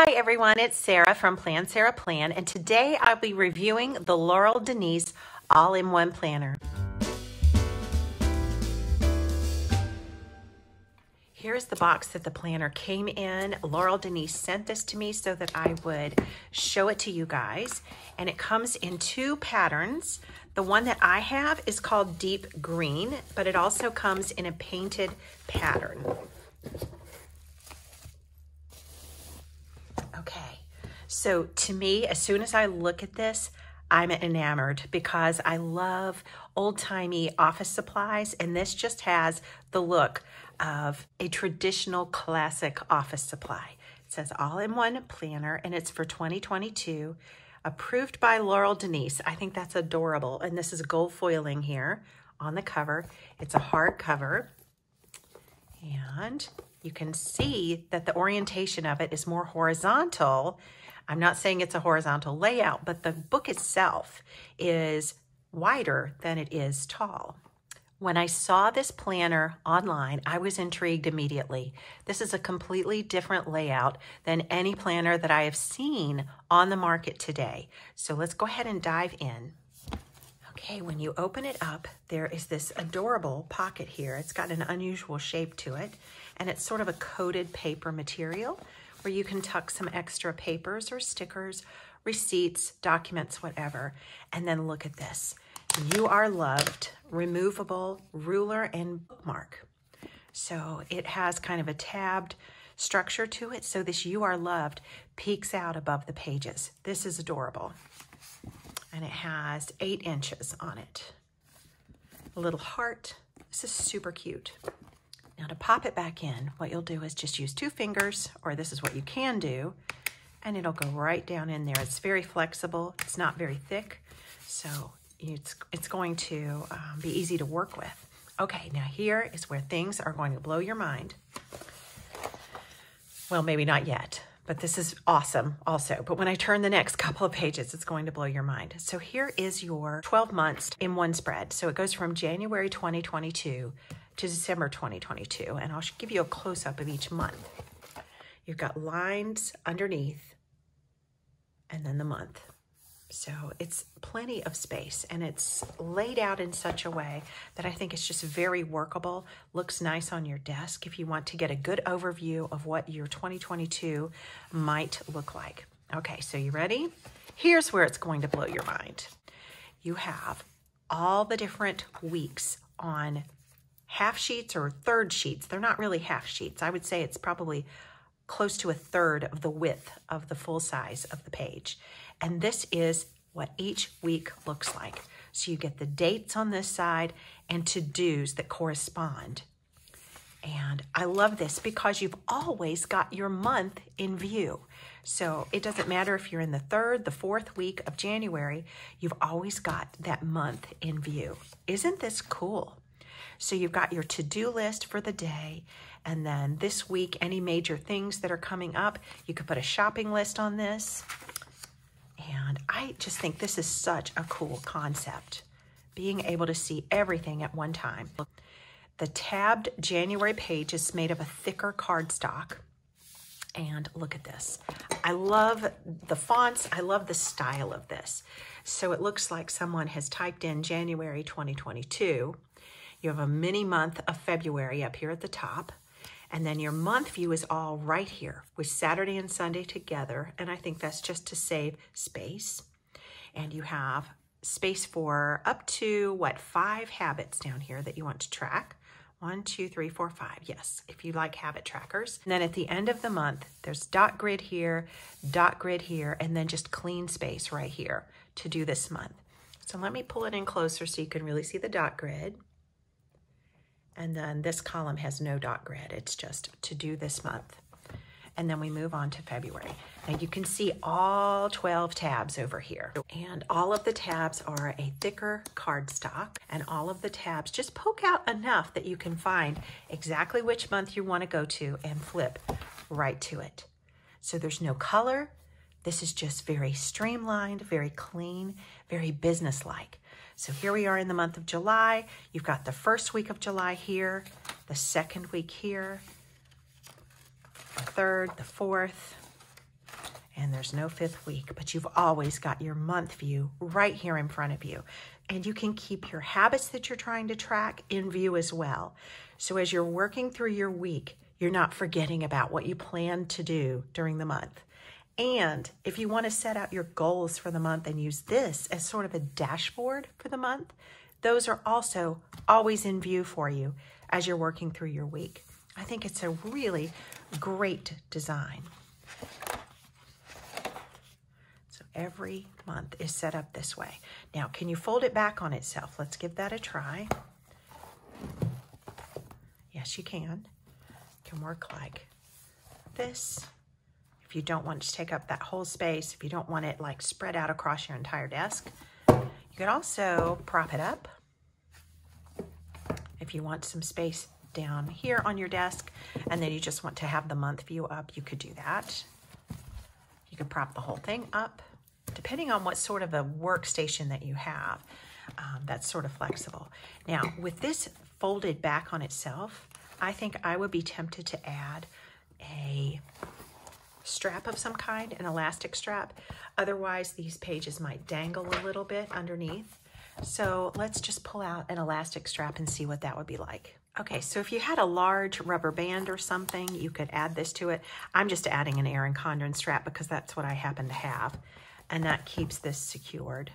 Hi everyone, it's Sarah from Plan Sarah Plan, and today I'll be reviewing the Laurel Denise All-in-One Planner. Here's the box that the planner came in. Laurel Denise sent this to me so that I would show it to you guys, and it comes in two patterns. The one that I have is called Deep Green, but it also comes in a painted pattern. Okay, so to me, as soon as I look at this, I'm enamored because I love old-timey office supplies, and this just has the look of a traditional classic office supply. It says all-in-one planner, and it's for 2022, approved by Laurel Denise. I think that's adorable, and this is gold foiling here on the cover. It's a hard cover, and you can see that the orientation of it is more horizontal. I'm not saying it's a horizontal layout, but the book itself is wider than it is tall. When I saw this planner online, I was intrigued immediately. This is a completely different layout than any planner that I have seen on the market today. So let's go ahead and dive in. Okay, when you open it up, there is this adorable pocket here. It's got an unusual shape to it, and it's sort of a coated paper material where you can tuck some extra papers or stickers, receipts, documents, whatever. And then look at this. You Are Loved, removable ruler and bookmark. So it has kind of a tabbed structure to it, so this You Are Loved peeks out above the pages. This is adorable. And it has 8 inches on it. A little heart. This is super cute. Now to pop it back in, what you'll do is just use 2 fingers, or this is what you can do, and it'll go right down in there. It's very flexible. It's not very thick, so it's going to be easy to work with. Okay, now here is where things are going to blow your mind. Well, maybe not yet, but this is awesome also. But when I turn the next couple of pages, it's going to blow your mind. So here is your 12 months in one spread. So it goes from January 2022 to December 2022, and I'll give you a close-up of each month. You've got lines underneath and then the month. So it's plenty of space, and it's laid out in such a way that I think it's just very workable, looks nice on your desk if you want to get a good overview of what your 2022 might look like. Okay, so you ready? Here's where it's going to blow your mind. You have all the different weeks on half sheets or third sheets. They're not really half sheets. I would say it's probably close to a third of the width of the full size of the page. And this is what each week looks like. So you get the dates on this side and to-dos that correspond. And I love this because you've always got your month in view. So it doesn't matter if you're in the 3rd, the 4th week of January, you've always got that month in view. Isn't this cool? So you've got your to-do list for the day, and then this week, any major things that are coming up, you could put a shopping list on this. And I just think this is such a cool concept, being able to see everything at one time. The tabbed January page is made of a thicker cardstock. And look at this. I love the fonts. I love the style of this. So it looks like someone has typed in January 2022. You have a mini month of February up here at the top. And then your month view is all right here with Saturday and Sunday together. And I think that's just to save space. And you have space for up to, 5 habits down here that you want to track. 1, 2, 3, 4, 5. Yes, if you like habit trackers. And then at the end of the month, there's dot grid here, and then just clean space right here to do this month. So let me pull it in closer so you can really see the dot grid. And then this column has no dot grid. It's just to do this month. And then we move on to February. Now you can see all 12 tabs over here. And all of the tabs are a thicker cardstock. And all of the tabs just poke out enough that you can find exactly which month you want to go to and flip right to it. So there's no color. This is just very streamlined, very clean, very businesslike. So here we are in the month of July. You've got the 1st week of July here, the 2nd week here, the 3rd, the 4th, and there's no fifth week, but you've always got your month view right here in front of you. And you can keep your habits that you're trying to track in view as well. So as you're working through your week, you're not forgetting about what you plan to do during the month. And if you want to set out your goals for the month and use this as sort of a dashboard for the month, those are also always in view for you as you're working through your week. I think it's a really great design. So every month is set up this way. Now, can you fold it back on itself? Let's give that a try. Yes, you can. It can work like this. If you don't want it to take up that whole space, if you don't want it like spread out across your entire desk, you can also prop it up. If you want some space down here on your desk, and then you just want to have the month view up, you could do that. You could prop the whole thing up, depending on what sort of a workstation that you have. That's sort of flexible. Now, with this folded back on itself, I think I would be tempted to add a strap of some kind, an elastic strap. Otherwise, these pages might dangle a little bit underneath. So let's just pull out an elastic strap and see what that would be like. Okay, so if you had a large rubber band or something, you could add this to it. I'm just adding an Erin Condren strap because that's what I happen to have, and that keeps this secured.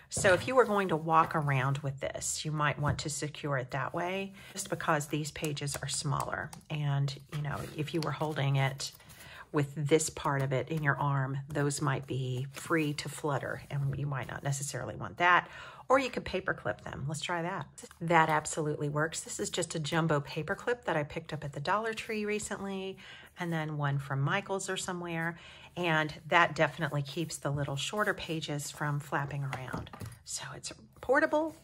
So if you were going to walk around with this, you might want to secure it that way, just because these pages are smaller. And, you know, if you were holding it with this part of it in your arm, those might be free to flutter, and you might not necessarily want that. Or you could paper clip them. Let's try that. That absolutely works. This is just a jumbo paper clip that I picked up at the Dollar Tree recently, and then one from Michael's or somewhere. And that definitely keeps the little shorter pages from flapping around. So it's portable,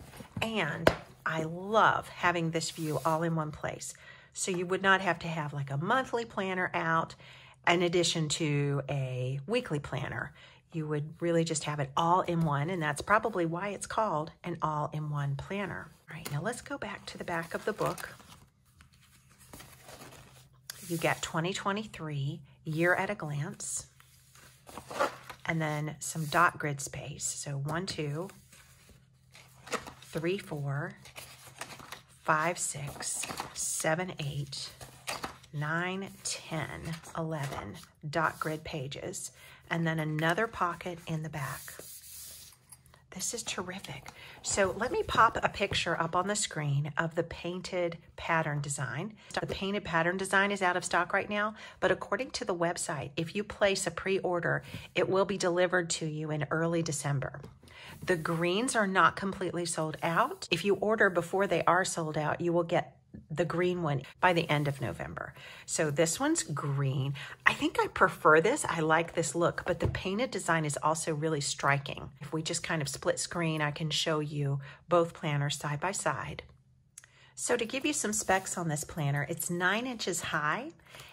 and I love having this view all in one place. So you would not have to have like a monthly planner out in addition to a weekly planner. You would really just have it all in one, and that's probably why it's called an all-in-one planner. All right, now let's go back to the back of the book. You get 2023 year at a glance, and then some dot grid space. So 1, 2, 3, 4, 5, 6, 7, 8, 9, 10, 11 dot grid pages, and then another pocket in the back. This is terrific. So let me pop a picture up on the screen of the painted pattern design. The painted pattern design is out of stock right now, but according to the website, if you place a pre-order, it will be delivered to you in early December. The greens are not completely sold out. If you order before they are sold out, you will get the green one by the end of November. So this one's green. I think I prefer this. I like this look, but the painted design is also really striking. If we just kind of split screen, I can show you both planners side by side. So to give you some specs on this planner, it's 9 inches high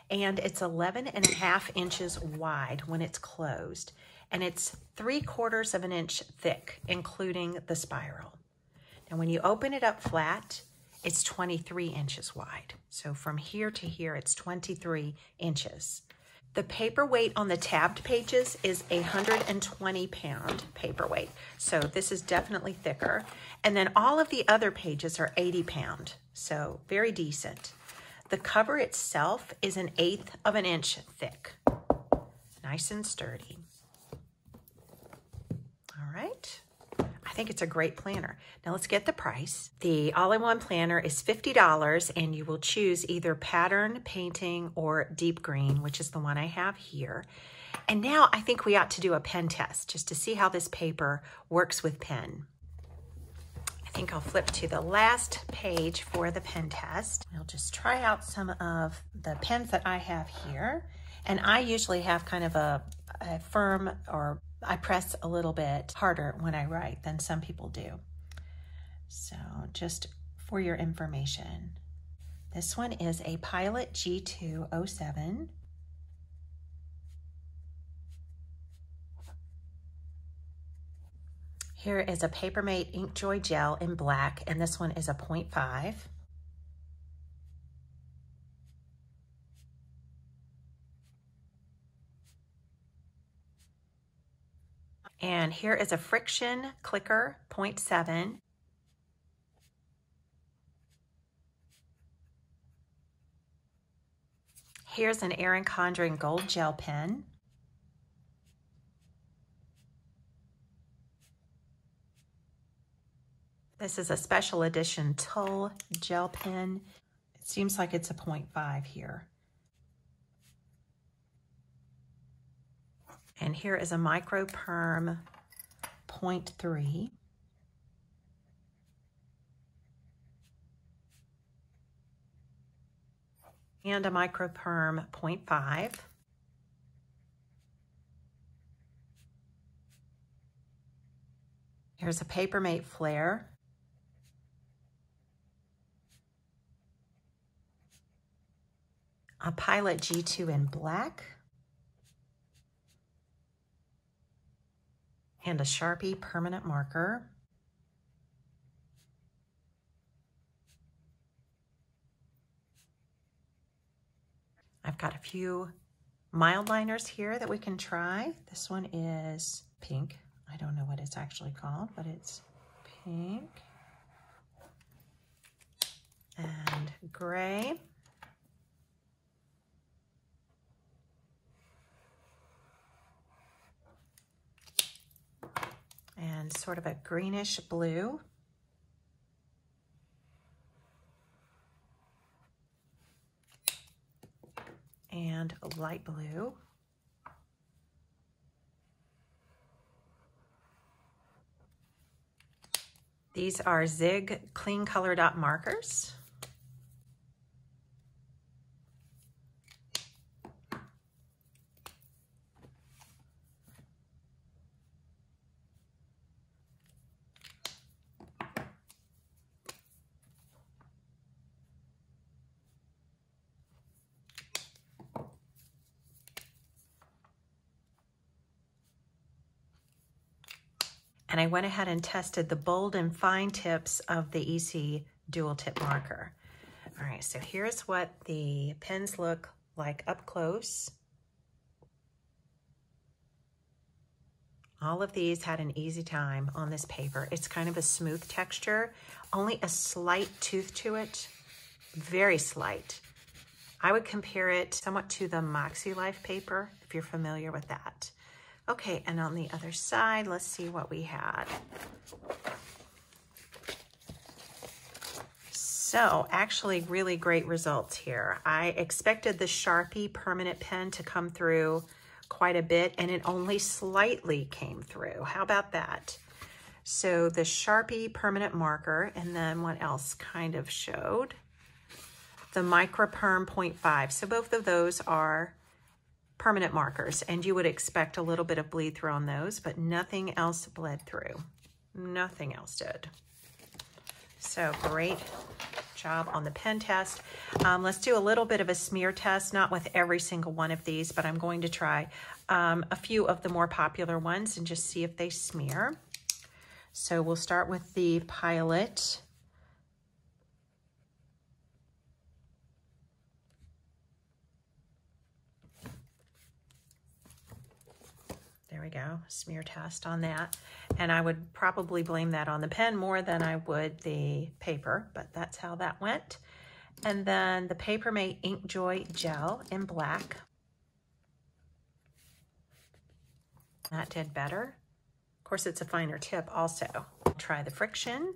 and it's 11.5 inches wide when it's closed. And it's 3/4 of an inch thick, including the spiral. And when you open it up flat, it's 23 inches wide. So from here to here, it's 23 inches. The paperweight on the tabbed pages is a 120-pound paperweight. So this is definitely thicker. And then all of the other pages are 80-pound. So very decent. The cover itself is 1/8 of an inch thick. Nice and sturdy. All right. I think it's a great planner. Now let's get the price. The all-in-one planner is $50, and you will choose either pattern, painting, or deep green, which is the one I have here. And now I think we ought to do a pen test just to see how this paper works with pen. I think I'll flip to the last page for the pen test. I'll just try out some of the pens that I have here. And I usually have kind of a firm, or I press a little bit harder when I write than some people do. So just for your information, this one is a Pilot G207. Here is a Papermate Inkjoy Gel in black, and this one is a 0.5. And here is a friction clicker 0.7. Here's an Erin Condren gold gel pen. This is a special edition Tulle gel pen. It seems like it's a 0.5 here. And here is a Micro Perm 0.3. And a Micro Perm 0.5. Here's a Papermate Flare. A Pilot G2 in black. And a Sharpie permanent marker. I've got a few mild liners here that we can try. This one is pink. I don't know what it's actually called, but it's pink and gray. And sort of a greenish blue. And light blue. These are Zig Clean Color Dot markers. And I went ahead and tested the bold and fine tips of the EC dual tip marker. All right, so here's what the pens look like up close. All of these had an easy time on this paper. It's kind of a smooth texture, only a slight tooth to it, very slight. I would compare it somewhat to the Moxie Life paper, if you're familiar with that. Okay, and on the other side, let's see what we had. So actually really great results here. I expected the Sharpie permanent pen to come through quite a bit, and it only slightly came through. How about that? So the Sharpie permanent marker, and then what else kind of showed? The Micro Perm 0.5. So both of those are permanent markers, and you would expect a little bit of bleed through on those, but nothing else bled through. Nothing else did. So great job on the pen test. Let's do a little bit of a smear test, not with every single one of these, but I'm going to try a few of the more popular ones and just see if they smear. So we'll start with the Pilot. There we go, smear test on that. And I would probably blame that on the pen more than I would the paper, but that's how that went. And then the Papermate Ink Joy Gel in black. That did better. Of course, it's a finer tip also. Try the Friction.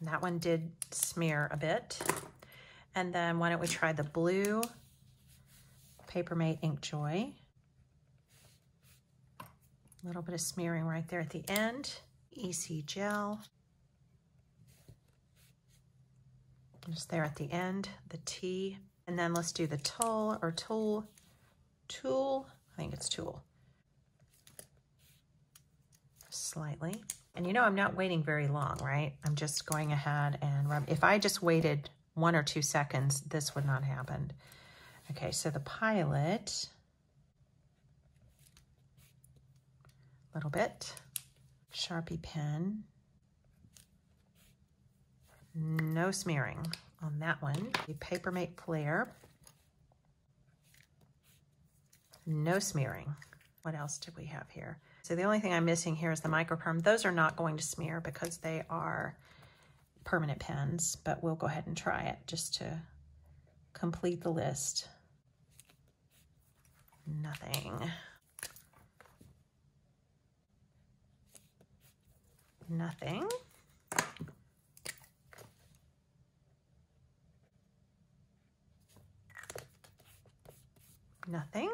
That one did smear a bit. And then why don't we try the blue Papermate Ink Joy. A little bit of smearing right there at the end. EC Gel. Just there at the end, the T. And then let's do the Tulle or Tool. I think it's Tool. Slightly. And you know I'm not waiting very long, right? I'm just going ahead and rub. If I just waited 1 or 2 seconds, this would not happen. Okay, so the Pilot, a little bit, Sharpie pen, no smearing on that one. The Papermate Flare, no smearing What else did we have here? So the only thing I'm missing here is the microperm. Those are not going to smear because they are permanent pens, but we'll go ahead and try it just to complete the list. Nothing. Nothing. Nothing.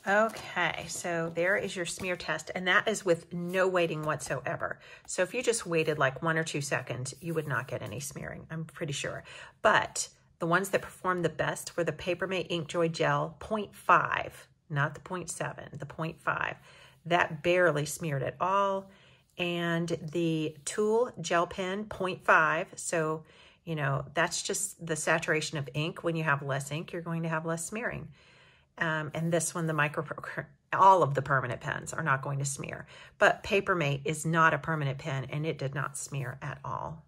Okay, so there is your smear test, and that is with no waiting whatsoever. So if you just waited like 1 or 2 seconds, you would not get any smearing, I'm pretty sure. But the ones that performed the best were the Papermate Inkjoy Gel 0.5, not the 0.7, the 0.5. That barely smeared at all. And the Tool Gel Pen 0.5, so you know, that's just the saturation of ink. When you have less ink, you're going to have less smearing. And this one, all of the permanent pens are not going to smear. But Papermate is not a permanent pen, and it did not smear at all.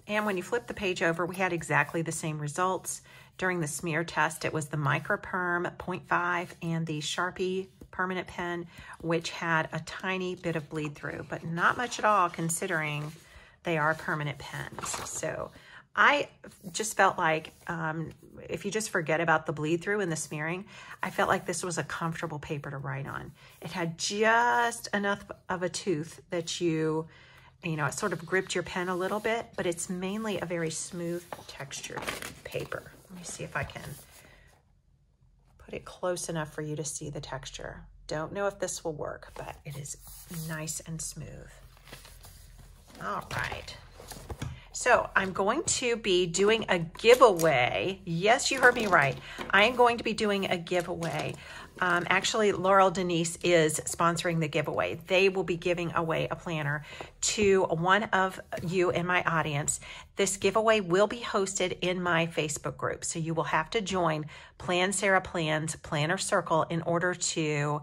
And when you flip the page over, we had exactly the same results. During the smear test, it was the Microperm 0.5 and the Sharpie permanent pen, which had a tiny bit of bleed through, but not much at all considering they are permanent pens. So I just felt like if you just forget about the bleed through and the smearing, I felt like this was a comfortable paper to write on. It had just enough of a tooth that you know, it sort of gripped your pen a little bit, but it's mainly a very smooth textured paper. Let me see if I can put it close enough for you to see the texture. Don't know if this will work, but it is nice and smooth. All right. So I'm going to be doing a giveaway. Yes, you heard me right. I am going to be doing a giveaway. Actually, Laurel Denise is sponsoring the giveaway. They will be giving away a planner to one of you in my audience. This giveaway will be hosted in my Facebook group. So you will have to join Plan Sarah Plans Planner Circle in order to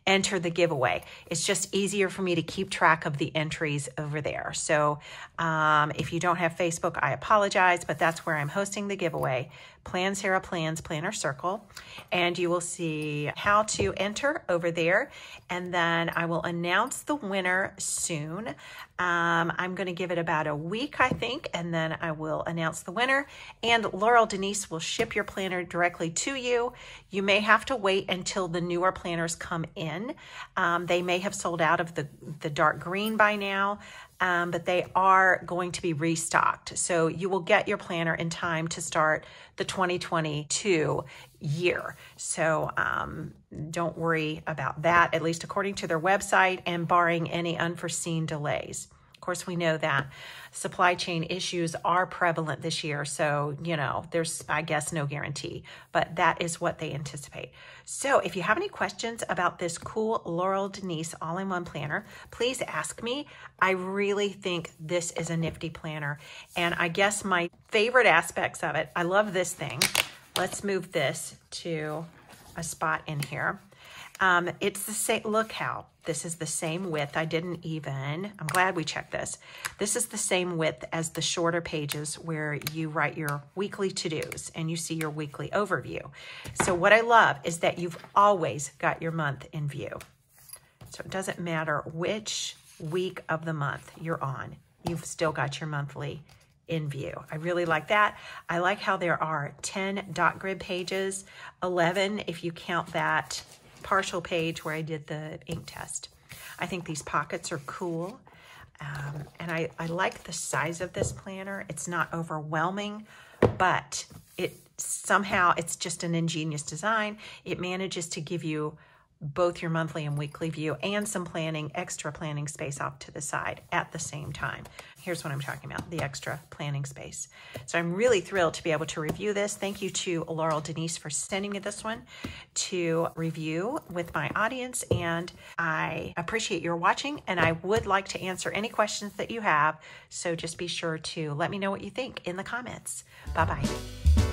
enter the giveaway. It's just easier for me to keep track of the entries over there. So if you don't have Facebook, I apologize, but that's where I'm hosting the giveaway. Plan Sarah Plans Planner Circle, and you will see how to enter over there, and then I will announce the winner soon. I'm going to give it about a week, I think, and then I will announce the winner, and Laurel Denise will ship your planner directly to you. You may have to wait until the newer planners come in. They may have sold out of the dark green by now, but they are going to be restocked. So you will get your planner in time to start the 2022 year. So don't worry about that, at least according to their website and barring any unforeseen delays. Of course, we know that supply chain issues are prevalent this year. So, you know, there's, I guess, no guarantee, but that is what they anticipate. So if you have any questions about this cool Laurel Denise all-in-one planner, please ask me. I really think this is a nifty planner. And I guess my favorite aspects of it, I love this thing. Let's move this to a spot in here. It's the same, look how, this is the same width. I'm glad we checked this. This is the same width as the shorter pages where you write your weekly to-dos and you see your weekly overview. So what I love is that you've always got your month in view. So it doesn't matter which week of the month you're on, you've still got your monthly in view. I really like that. I like how there are 10 dot grid pages, 11 if you count that partial page where I did the ink test. I think these pockets are cool. And I like the size of this planner. It's not overwhelming, but it's just an ingenious design. It manages to give you both your monthly and weekly view and some extra planning space off to the side at the same time. Here's what I'm talking about, the extra planning space. So I'm really thrilled to be able to review this. Thank you to Laurel Denise for sending me this one to review with my audience. And I appreciate your watching, and I would like to answer any questions that you have. So just be sure to let me know what you think in the comments. Bye-bye.